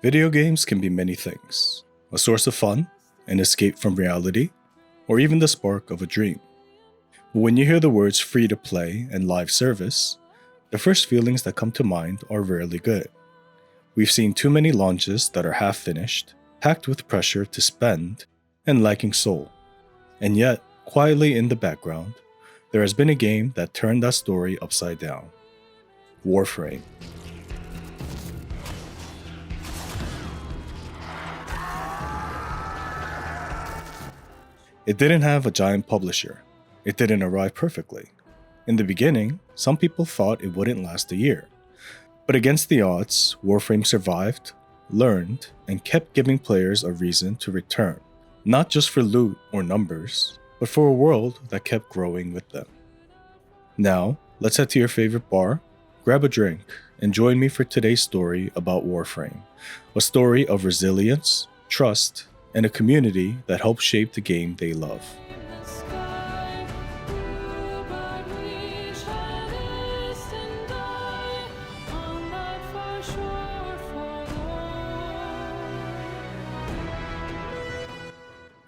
Video games can be many things: a source of fun, an escape from reality, or even the spark of a dream. But when you hear the words free to play and live service, the first feelings that come to mind are rarely good. We've seen too many launches that are half finished, packed with pressure to spend, and lacking soul. And yet, quietly in the background, there has been a game that turned that story upside down: Warframe. It didn't have a giant publisher. It didn't arrive perfectly. In the beginning, some people thought it wouldn't last a year. But against the odds, Warframe survived, learned, and kept giving players a reason to return, not just for loot or numbers, but for a world that kept growing with them. Now, let's head to your favorite bar, grab a drink, and join me for today's story about Warframe, a story of resilience, trust, and a community that helped shape the game they love.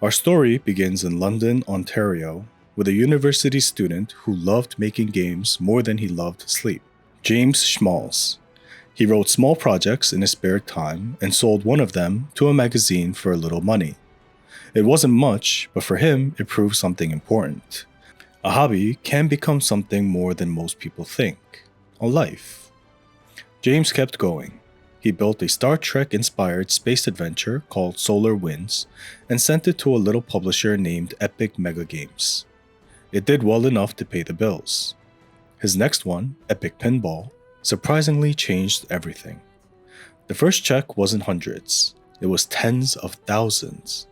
Our story begins in London, Ontario, with a university student who loved making games more than he loved sleep, James Schmalz. He wrote small projects in his spare time and sold one of them to a magazine for a little money. It wasn't much, but for him, it proved something important. A hobby can become something more than most people think: a life. James kept going. He built a Star Trek-inspired space adventure called Solar Winds and sent it to a little publisher named Epic Mega Games. It did well enough to pay the bills. His next one, Epic Pinball, surprisingly changed everything. The first check wasn't hundreds, it was tens of thousands.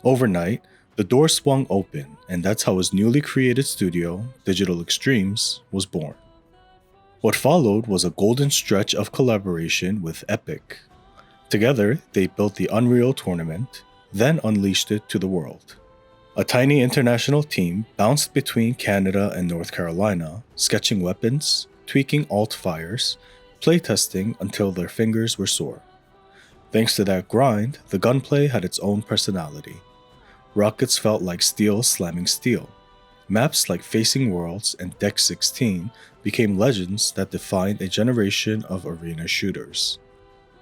Overnight, the door swung open, and that's how his newly created studio, Digital Extremes, was born. What followed was a golden stretch of collaboration with Epic. Together, they built the Unreal Tournament, then unleashed it to the world. A tiny international team bounced between Canada and North Carolina, sketching weapons, tweaking alt fires, playtesting until their fingers were sore. Thanks to that grind, the gunplay had its own personality. Rockets felt like steel slamming steel. Maps like Facing Worlds and Deck 16 became legends that defined a generation of arena shooters.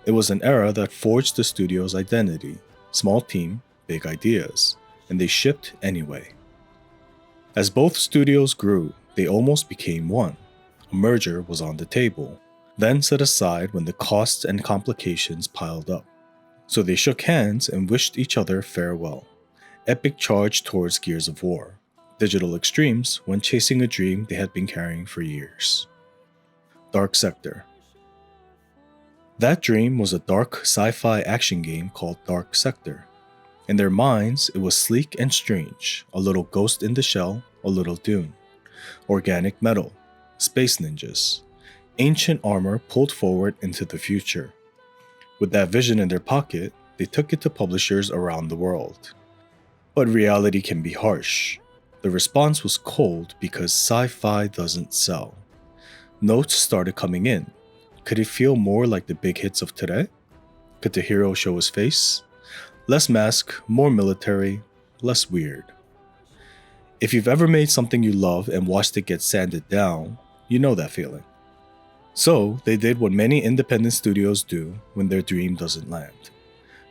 It was an era that forged the studio's identity: small team, big ideas, and they shipped anyway. As both studios grew, they almost became one. A merger was on the table, then set aside when the costs and complications piled up. So they shook hands and wished each other farewell. Epic charged towards Gears of War. Digital Extremes went chasing a dream they had been carrying for years: Dark Sector. That dream was a dark sci-fi action game called Dark Sector. In their minds, it was sleek and strange, a little Ghost in the Shell, a little Dune. Organic metal, space ninjas, ancient armor pulled forward into the future. With that vision in their pocket, they took it to publishers around the world. But reality can be harsh. The response was cold because sci-fi doesn't sell. Notes started coming in. Could it feel more like the big hits of today? Could the hero show his face? Less mask, more military, less weird. If you've ever made something you love and watched it get sanded down, you know that feeling. So they did what many independent studios do when their dream doesn't land.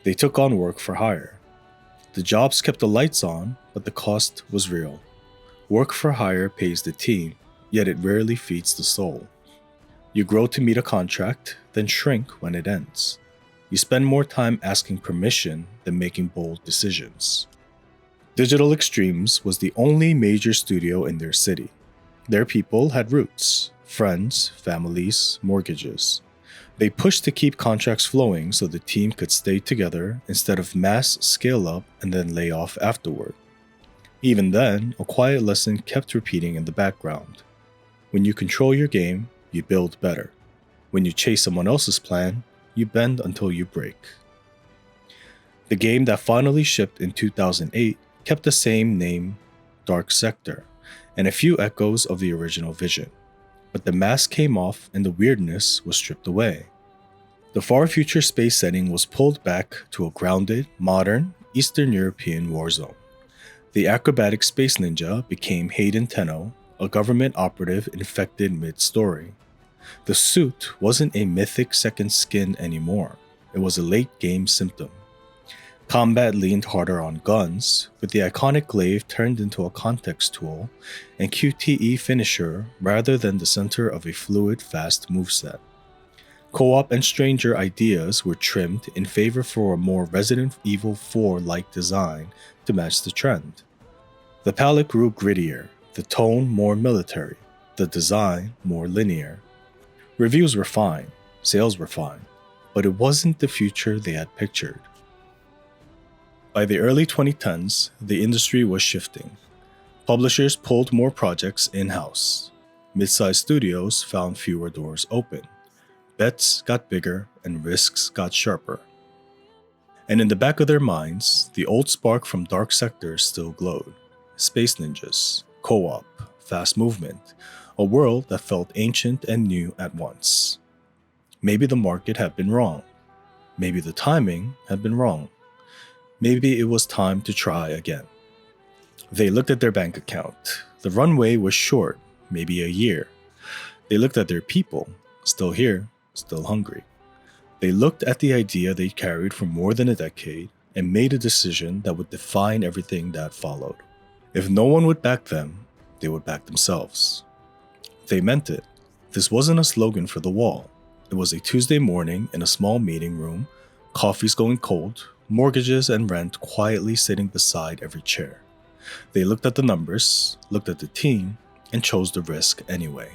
They took on work for hire. The jobs kept the lights on, but the cost was real. Work for hire pays the team, yet it rarely feeds the soul. You grow to meet a contract, then shrink when it ends. You spend more time asking permission than making bold decisions. Digital Extremes was the only major studio in their city. Their people had roots: friends, families, mortgages. They pushed to keep contracts flowing so the team could stay together instead of mass scale up and then lay off afterward. Even then, a quiet lesson kept repeating in the background: when you control your game, you build better. When you chase someone else's plan, you bend until you break. The game that finally shipped in 2008 kept the same name, Dark Sector, and a few echoes of the original vision. But the mask came off and the weirdness was stripped away. The far future space setting was pulled back to a grounded, modern, Eastern European war zone. The acrobatic space ninja became Hayden Tenno, a government operative infected mid-story. The suit wasn't a mythic second skin anymore, it was a late-game symptom. Combat leaned harder on guns, with the iconic glaive turned into a context tool and QTE finisher rather than the center of a fluid, fast moveset. Co-op and stranger ideas were trimmed in favor for a more Resident Evil 4-like design to match the trend. The palette grew grittier, the tone more military, the design more linear. Reviews were fine, sales were fine, but it wasn't the future they had pictured. By the early 2010s, the industry was shifting. Publishers pulled more projects in-house. Mid-sized studios found fewer doors open. Bets got bigger and risks got sharper. And in the back of their minds, the old spark from Dark Sector still glowed. Space ninjas, co-op, fast movement, a world that felt ancient and new at once. Maybe the market had been wrong. Maybe the timing had been wrong. Maybe it was time to try again. They looked at their bank account. The runway was short, maybe a year. They looked at their people, still here, still hungry. They looked at the idea they carried for more than a decade and made a decision that would define everything that followed. If no one would back them, they would back themselves. They meant it. This wasn't a slogan for the wall. It was a Tuesday morning in a small meeting room, coffee's going cold, mortgages and rent quietly sitting beside every chair. They looked at the numbers, looked at the team, and chose the risk anyway.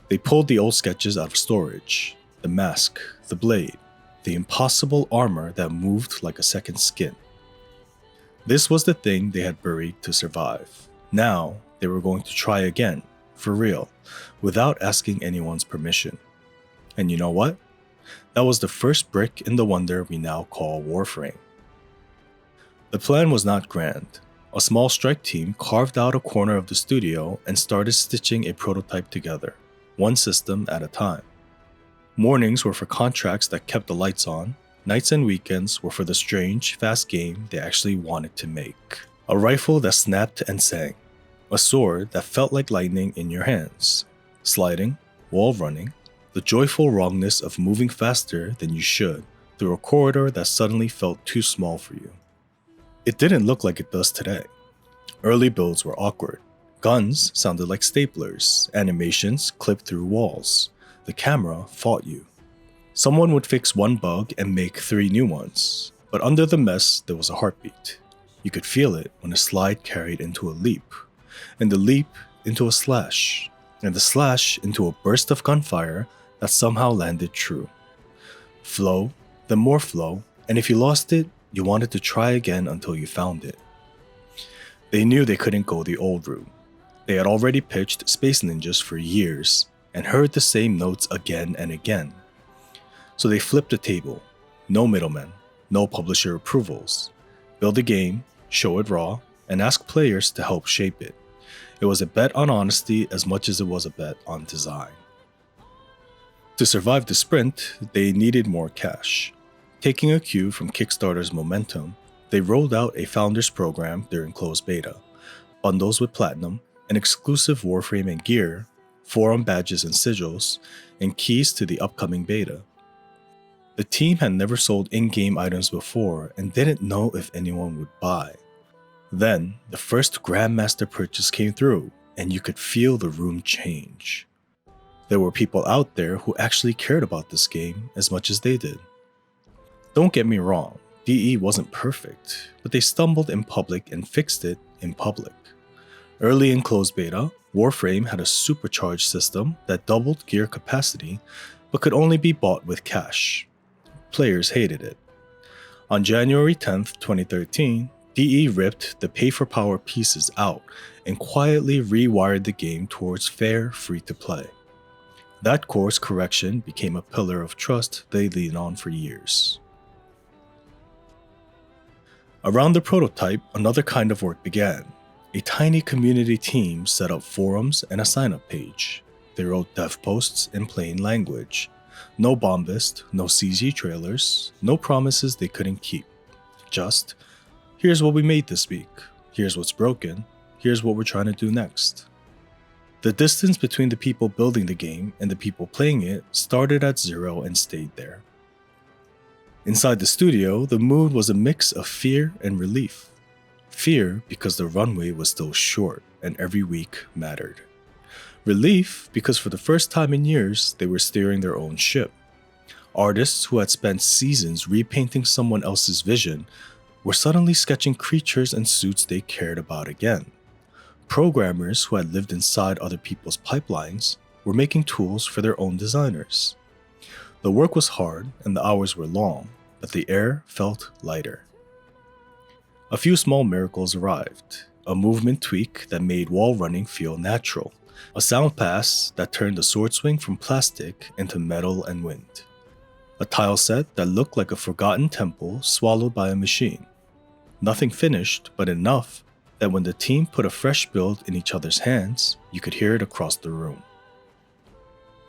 They pulled the old sketches out of storage, the mask, the blade, the impossible armor that moved like a second skin. This was the thing they had buried to survive. Now, they were going to try again, for real, without asking anyone's permission. And you know what? That was the first brick in the wonder we now call Warframe. The plan was not grand. A small strike team carved out a corner of the studio and started stitching a prototype together, one system at a time. Mornings were for contracts that kept the lights on, nights and weekends were for the strange, fast game they actually wanted to make. A rifle that snapped and sang, a sword that felt like lightning in your hands, sliding, wall running, the joyful wrongness of moving faster than you should through a corridor that suddenly felt too small for you. It didn't look like it does today. Early builds were awkward. Guns sounded like staplers, animations clipped through walls. The camera fought you. Someone would fix one bug and make 3 new ones, but under the mess there was a heartbeat. You could feel it when a slide carried into a leap, and the leap into a slash, and the slash into a burst of gunfire that somehow landed true. Flow, then more flow, and if you lost it, you wanted to try again until you found it. They knew they couldn't go the old route. They had already pitched Space Ninjas for years and heard the same notes again and again. So they flipped the table. No middlemen, no publisher approvals. Build a game, show it raw, and ask players to help shape it. It was a bet on honesty as much as it was a bet on design. To survive the sprint, they needed more cash. Taking a cue from Kickstarter's momentum, they rolled out a founders program during closed beta, bundles with platinum, an exclusive Warframe and gear, forum badges and sigils, and keys to the upcoming beta. The team had never sold in-game items before and didn't know if anyone would buy. Then, the first Grandmaster purchase came through, and you could feel the room change. There were people out there who actually cared about this game as much as they did. Don't get me wrong, DE wasn't perfect, but they stumbled in public and fixed it in public. Early in closed beta, Warframe had a supercharged system that doubled gear capacity but could only be bought with cash. Players hated it. On January 10, 2013, DE ripped the pay-for-power pieces out and quietly rewired the game towards fair free-to-play. That course correction became a pillar of trust they leaned on for years. Around the prototype, another kind of work began. A tiny community team set up forums and a sign-up page. They wrote dev posts in plain language. No bombast, no CG trailers, no promises they couldn't keep. Just, here's what we made this week, here's what's broken, here's what we're trying to do next. The distance between the people building the game and the people playing it started at zero and stayed there. Inside the studio, the mood was a mix of fear and relief. Fear because the runway was still short and every week mattered. Relief because for the first time in years, they were steering their own ship. Artists who had spent seasons repainting someone else's vision were suddenly sketching creatures and suits they cared about again. Programmers who had lived inside other people's pipelines were making tools for their own designers. The work was hard and the hours were long, but the air felt lighter. A few small miracles arrived. A movement tweak that made wall running feel natural. A sound pass that turned the sword swing from plastic into metal and wind. A tile set that looked like a forgotten temple swallowed by a machine. Nothing finished, but enough that when the team put a fresh build in each other's hands, you could hear it across the room.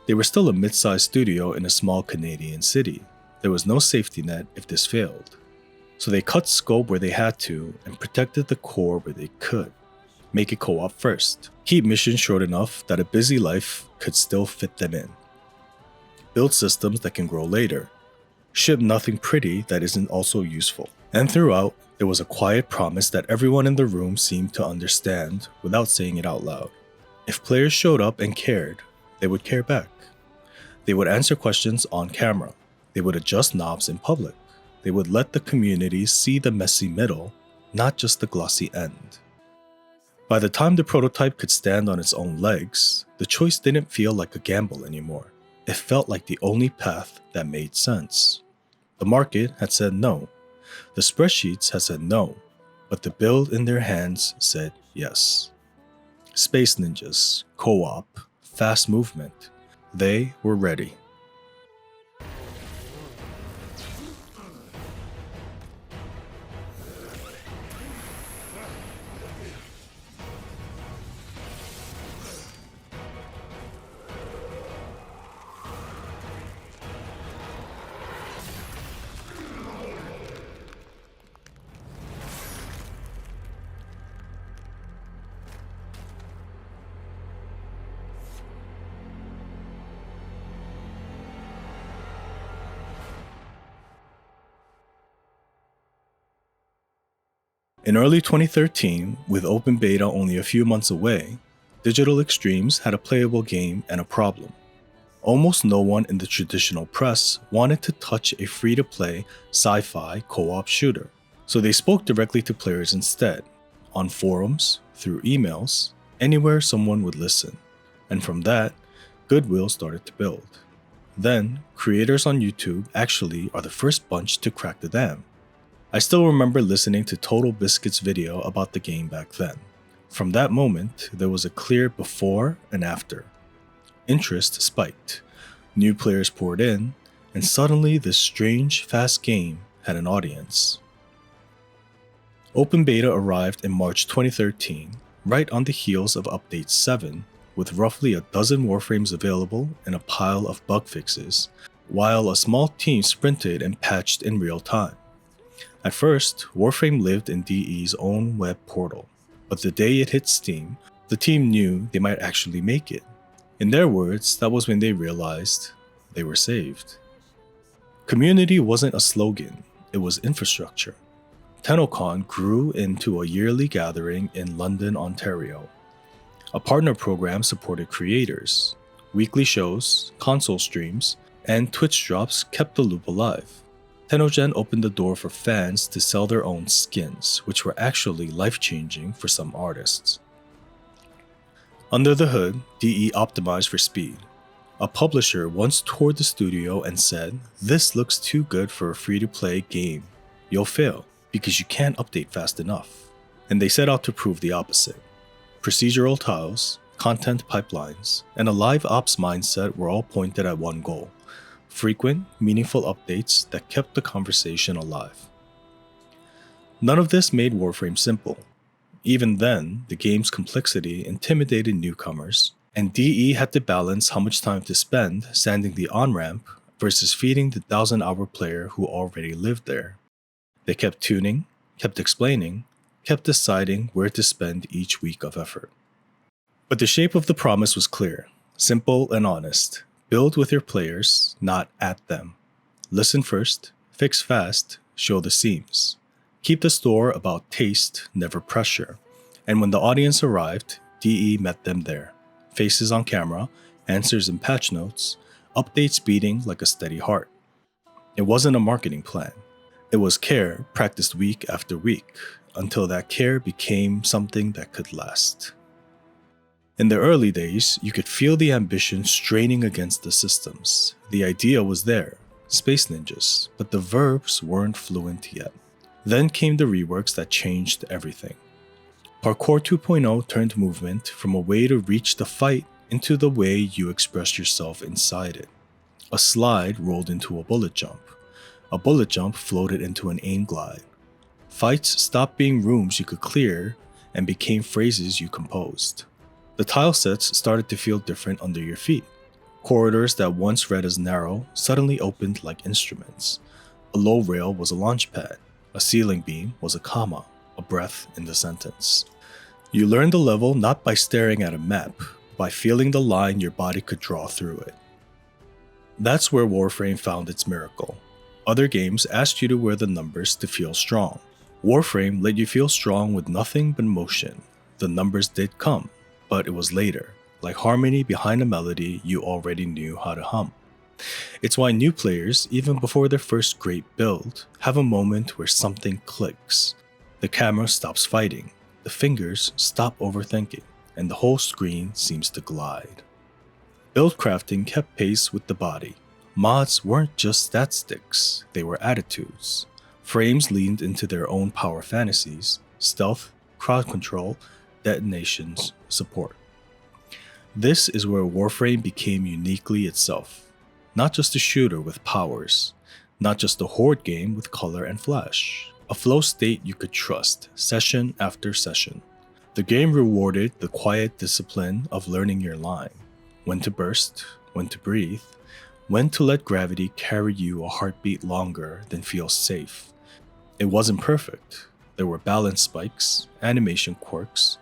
They were still a mid-sized studio in a small Canadian city. There was no safety net if this failed. So they cut scope where they had to and protected the core where they could. Make it co-op first. Keep missions short enough that a busy life could still fit them in. Build systems that can grow later. Ship nothing pretty that isn't also useful. And throughout, there was a quiet promise that everyone in the room seemed to understand without saying it out loud. If players showed up and cared, they would care back. They would answer questions on camera. They would adjust knobs in public. They would let the community see the messy middle, not just the glossy end. By the time the prototype could stand on its own legs, the choice didn't feel like a gamble anymore. It felt like the only path that made sense. The market had said no. The spreadsheets had said no, but the build in their hands said yes. Space ninjas, co-op, fast movement. They were ready. In early 2013, with open beta only a few months away, Digital Extremes had a playable game and a problem. Almost no one in the traditional press wanted to touch a free-to-play sci-fi co-op shooter, so they spoke directly to players instead, on forums, through emails, anywhere someone would listen. And from that, goodwill started to build. Then, creators on YouTube actually are the first bunch to crack the dam. I still remember listening to Total Biscuit's video about the game back then. From that moment, there was a clear before and after. Interest spiked, new players poured in, and suddenly this strange, fast game had an audience. Open beta arrived in March 2013, right on the heels of Update 7, with roughly a dozen Warframes available and a pile of bug fixes, while a small team sprinted and patched in real time. At first, Warframe lived in DE's own web portal, but the day it hit Steam, the team knew they might actually make it. In their words, that was when they realized they were saved. Community wasn't a slogan, it was infrastructure. TennoCon grew into a yearly gathering in London, Ontario. A partner program supported creators. Weekly shows, console streams, and Twitch drops kept the loop alive. TennoGen opened the door for fans to sell their own skins, which were actually life-changing for some artists. Under the hood, DE optimized for speed. A publisher once toured the studio and said, "This looks too good for a free-to-play game. You'll fail, because you can't update fast enough." And they set out to prove the opposite. Procedural tiles, content pipelines, and a live ops mindset were all pointed at one goal: frequent, meaningful updates that kept the conversation alive. None of this made Warframe simple. Even then, the game's complexity intimidated newcomers, and DE had to balance how much time to spend sanding the on-ramp versus feeding the 1,000-hour player who already lived there. They kept tuning, kept explaining, kept deciding where to spend each week of effort. But the shape of the promise was clear, simple and honest. Build with your players, not at them. Listen first, fix fast, show the seams. Keep the store about taste, never pressure. And when the audience arrived, DE met them there. Faces on camera, answers in patch notes, updates beating like a steady heart. It wasn't a marketing plan. It was care practiced week after week, until that care became something that could last. In the early days, you could feel the ambition straining against the systems. The idea was there, space ninjas, but the verbs weren't fluent yet. Then came the reworks that changed everything. Parkour 2.0 turned movement from a way to reach the fight into the way you express yourself inside it. A slide rolled into a bullet jump. A bullet jump floated into an aim glide. Fights stopped being rooms you could clear and became phrases you composed. The tile sets started to feel different under your feet. Corridors that once read as narrow suddenly opened like instruments. A low rail was a launch pad. A ceiling beam was a comma, a breath in the sentence. You learned the level not by staring at a map, but by feeling the line your body could draw through it. That's where Warframe found its miracle. Other games asked you to wear the numbers to feel strong. Warframe let you feel strong with nothing but motion. The numbers did come, but it was later, like harmony behind a melody you already knew how to hum. It's why new players, even before their first great build, have a moment where something clicks. The camera stops fighting, the fingers stop overthinking, and the whole screen seems to glide. Build crafting kept pace with the body. Mods weren't just stat sticks, they were attitudes. Frames leaned into their own power fantasies, stealth, crowd control, detonations, support. This is where Warframe became uniquely itself. Not just a shooter with powers, not just a horde game with color and flash. A flow state you could trust, session after session. The game rewarded the quiet discipline of learning your line. When to burst, when to breathe, when to let gravity carry you a heartbeat longer than feels safe. It wasn't perfect. There were balance spikes, animation quirks,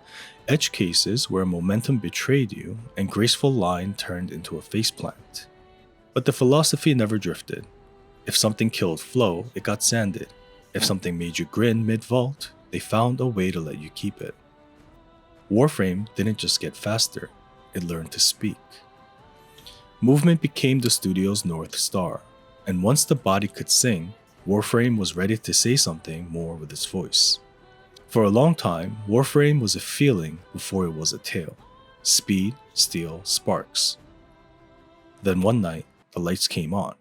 edge cases where momentum betrayed you and graceful line turned into a faceplant. But the philosophy never drifted. If something killed flow, it got sanded. If something made you grin mid-vault, they found a way to let you keep it. Warframe didn't just get faster, it learned to speak. Movement became the studio's North Star, and once the body could sing, Warframe was ready to say something more with its voice. For a long time, Warframe was a feeling before it was a tale. Speed, steel, sparks. Then one night, the lights came on.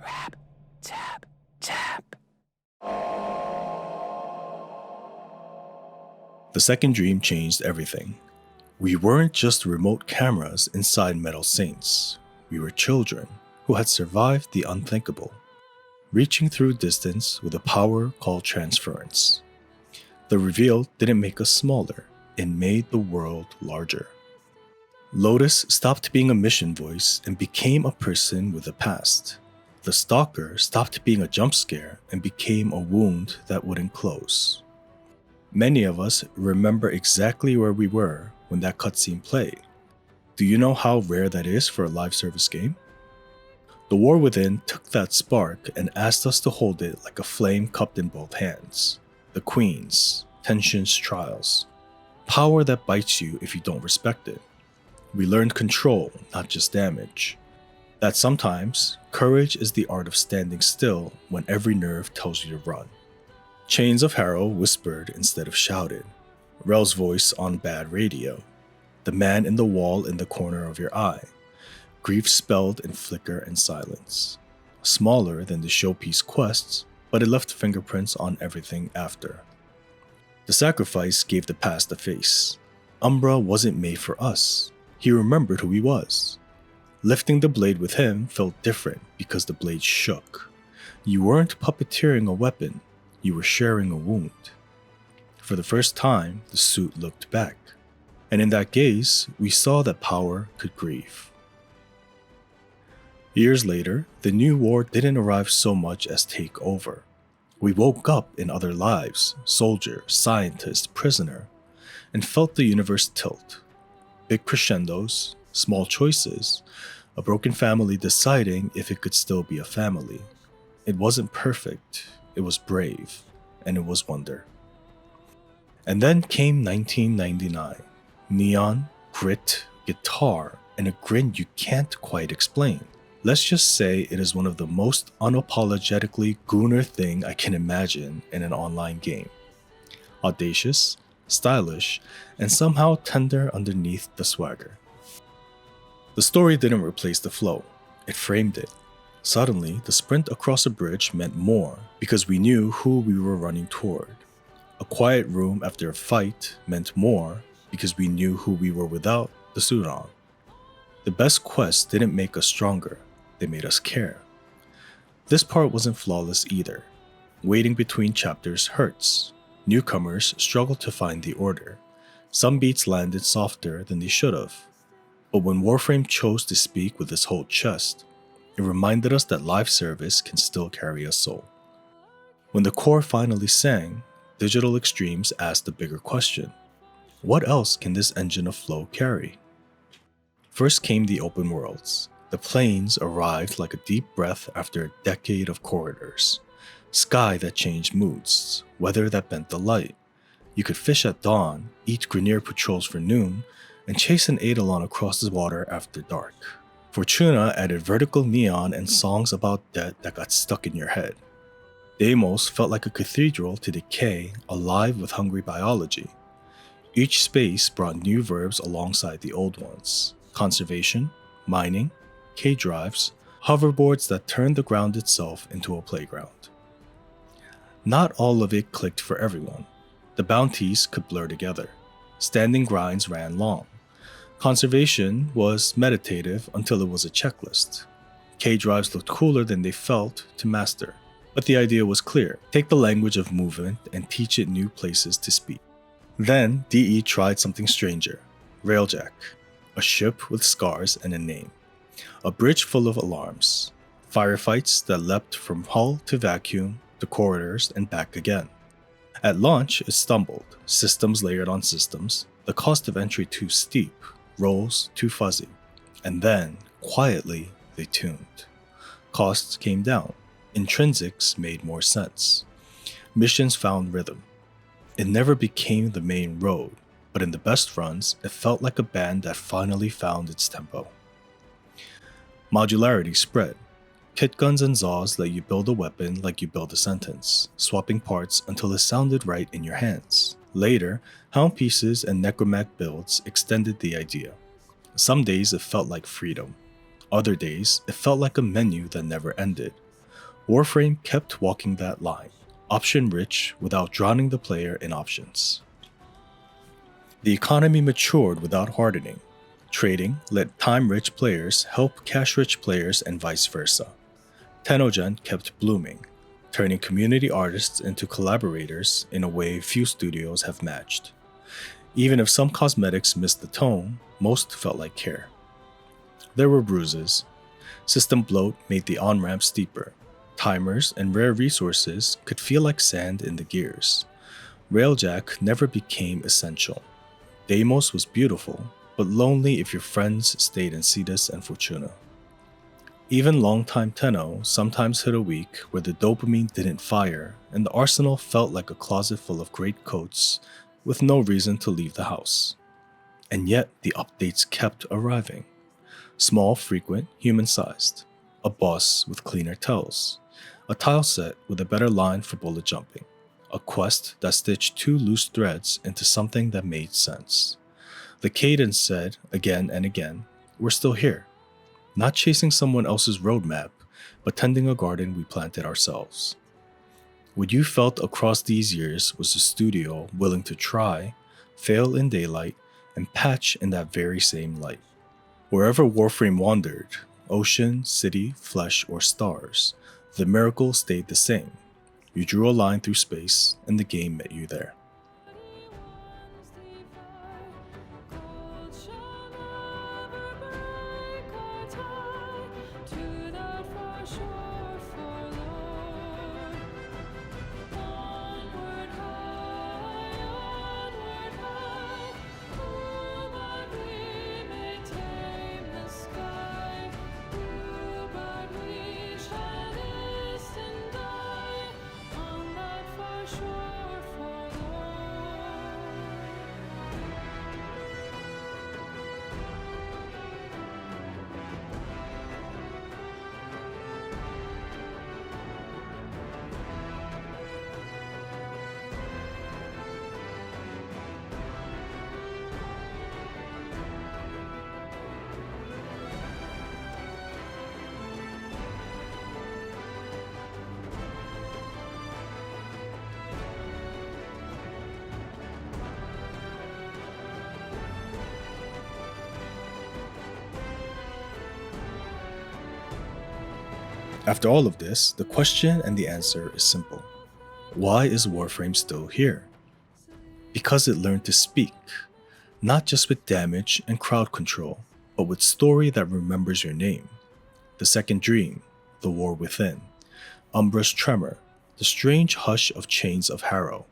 Rap, tap, tap. The second dream changed everything. We weren't just remote cameras inside Metal Saints. We were children who had survived the unthinkable, reaching through distance with a power called transference. The reveal didn't make us smaller, it made the world larger. Lotus stopped being a mission voice and became a person with a past. The Stalker stopped being a jump scare and became a wound that wouldn't close. Many of us remember exactly where we were when that cutscene played. Do you know how rare that is for a live service game? The War Within took that spark and asked us to hold it like a flame cupped in both hands. The Queens, tensions, trials. Power that bites you if you don't respect it. We learned control, not just damage. That sometimes, courage is the art of standing still when every nerve tells you to run. Chains of Harrow whispered instead of shouted. Rel's voice on bad radio. The man in the wall in the corner of your eye. Grief spelled in flicker and silence. Smaller than the showpiece quests, but it left fingerprints on everything after. The sacrifice gave the past a face. Umbra wasn't made for us. He remembered who he was. Lifting the blade with him felt different because the blade shook. You weren't puppeteering a weapon, you were sharing a wound. For the first time, the suit looked back. And in that gaze, we saw that power could grieve. Years later, the new war didn't arrive so much as take over. We woke up in other lives, soldier, scientist, prisoner, and felt the universe tilt. Big crescendos, small choices, a broken family deciding if it could still be a family. It wasn't perfect, it was brave, and it was wonder. And then came 1999. Neon, grit, guitar, and a grin you can't quite explain. Let's just say it is one of the most unapologetically gooner thing I can imagine in an online game. Audacious, stylish, and somehow tender underneath the swagger. The story didn't replace the flow, it framed it. Suddenly, the sprint across a bridge meant more because we knew who we were running toward. A quiet room after a fight meant more because we knew who we were without the suit on. The best quests didn't make us stronger, they made us care. This part wasn't flawless either. Waiting between chapters hurts. Newcomers struggled to find the order. Some beats landed softer than they should have. But when Warframe chose to speak with his whole chest, it reminded us that live service can still carry a soul. When the core finally sang, Digital Extremes asked a bigger question. What else can this engine of flow carry? First came the open worlds. The plains arrived like a deep breath after a decade of corridors. Sky that changed moods, weather that bent the light. You could fish at dawn, eat Grineer patrols for noon, and chase an Eidolon across the water after dark. Fortuna added vertical neon and songs about death that got stuck in your head. Deimos felt like a cathedral to decay, alive with hungry biology. Each space brought new verbs alongside the old ones. Conservation, mining, K-drives, hoverboards that turned the ground itself into a playground. Not all of it clicked for everyone. The bounties could blur together. Standing grinds ran long. Conservation was meditative until it was a checklist. K-drives looked cooler than they felt to master. But the idea was clear. Take the language of movement and teach it new places to speak. Then DE tried something stranger. Railjack. A ship with scars and a name. A bridge full of alarms. Firefights that leapt from hull to vacuum, to corridors and back again. At launch, it stumbled. Systems layered on systems. The cost of entry too steep. Roles too fuzzy. And then, quietly, they tuned. Costs came down. Intrinsics made more sense. Missions found rhythm. It never became the main road, but in the best runs, it felt like a band that finally found its tempo. Modularity spread. Kit guns and Zaws let you build a weapon like you build a sentence, swapping parts until it sounded right in your hands. Later, Hound Pieces and Necromag builds extended the idea. Some days it felt like freedom. Other days, it felt like a menu that never ended. Warframe kept walking that line, option-rich without drowning the player in options. The economy matured without hardening. Trading let time-rich players help cash-rich players and vice versa. Tenogen kept blooming, turning community artists into collaborators in a way few studios have matched. Even if some cosmetics missed the tone, most felt like care. There were bruises. System bloat made the on-ramp steeper. Timers and rare resources could feel like sand in the gears. Railjack never became essential. Deimos was beautiful, but lonely if your friends stayed in Cetus and Fortuna. Even longtime Tenno sometimes hit a week where the dopamine didn't fire and the arsenal felt like a closet full of great coats with no reason to leave the house. And yet the updates kept arriving. Small, frequent, human-sized. A boss with cleaner tells. A tile set with a better line for bullet jumping. A quest that stitched two loose threads into something that made sense. The cadence said, again and again, we're still here. Not chasing someone else's roadmap, but tending a garden we planted ourselves. What you felt across these years was a studio willing to try, fail in daylight, and patch in that very same light. Wherever Warframe wandered, ocean, city, flesh, or stars, the miracle stayed the same. You drew a line through space, and the game met you there. After all of this, the question and the answer is simple. Why is Warframe still here? Because it learned to speak, not just with damage and crowd control, but with story that remembers your name. The Second Dream, The War Within, Umbra's Tremor, the strange hush of Chains of Harrow,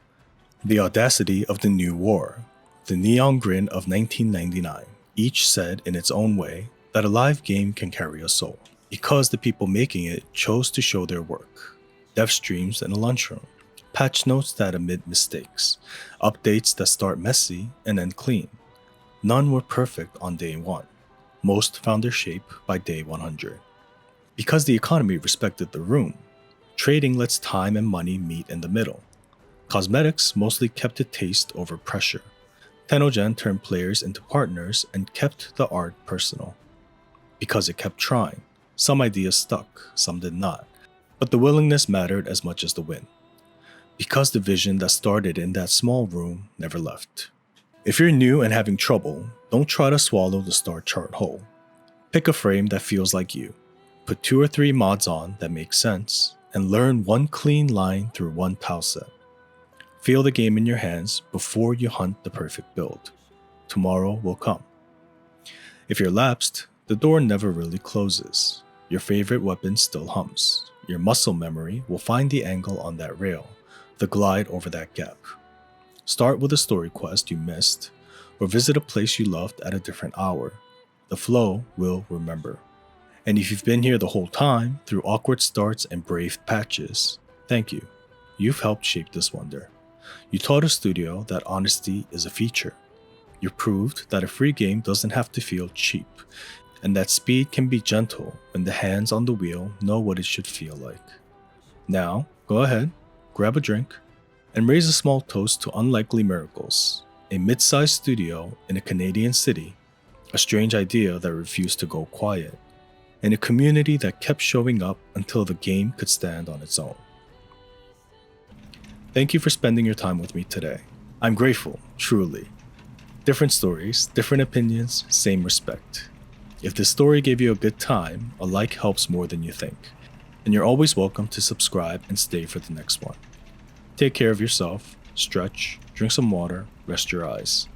the audacity of the New War, the neon grin of 1999, each said in its own way that a live game can carry a soul. Because the people making it chose to show their work. Dev streams in a lunchroom, patch notes that admit mistakes, updates that start messy and end clean. None were perfect on day 1. Most found their shape by day 100. Because the economy respected the room, trading lets time and money meet in the middle. Cosmetics mostly kept the taste over pressure. Tenogen turned players into partners and kept the art personal. Because it kept trying. Some ideas stuck, some did not, but the willingness mattered as much as the win. Because the vision that started in that small room never left. If you're new and having trouble, don't try to swallow the star chart whole. Pick a frame that feels like you. Put 2 or 3 mods on that make sense, and learn one clean line through one tile set. Feel the game in your hands before you hunt the perfect build. Tomorrow will come. If you're lapsed, the door never really closes. Your favorite weapon still hums. Your muscle memory will find the angle on that rail, the glide over that gap. Start with a story quest you missed, or visit a place you loved at a different hour. The flow will remember. And if you've been here the whole time, through awkward starts and brave patches, thank you. You've helped shape this wonder. You taught a studio that honesty is a feature. You proved that a free game doesn't have to feel cheap, and that speed can be gentle when the hands on the wheel know what it should feel like. Now, go ahead, grab a drink, and raise a small toast to Unlikely Miracles, a mid-sized studio in a Canadian city, a strange idea that refused to go quiet, and a community that kept showing up until the game could stand on its own. Thank you for spending your time with me today. I'm grateful, truly. Different stories, different opinions, same respect. If this story gave you a good time, a like helps more than you think. And you're always welcome to subscribe and stay for the next one. Take care of yourself, stretch, drink some water, rest your eyes.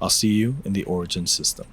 I'll see you in the Origin system.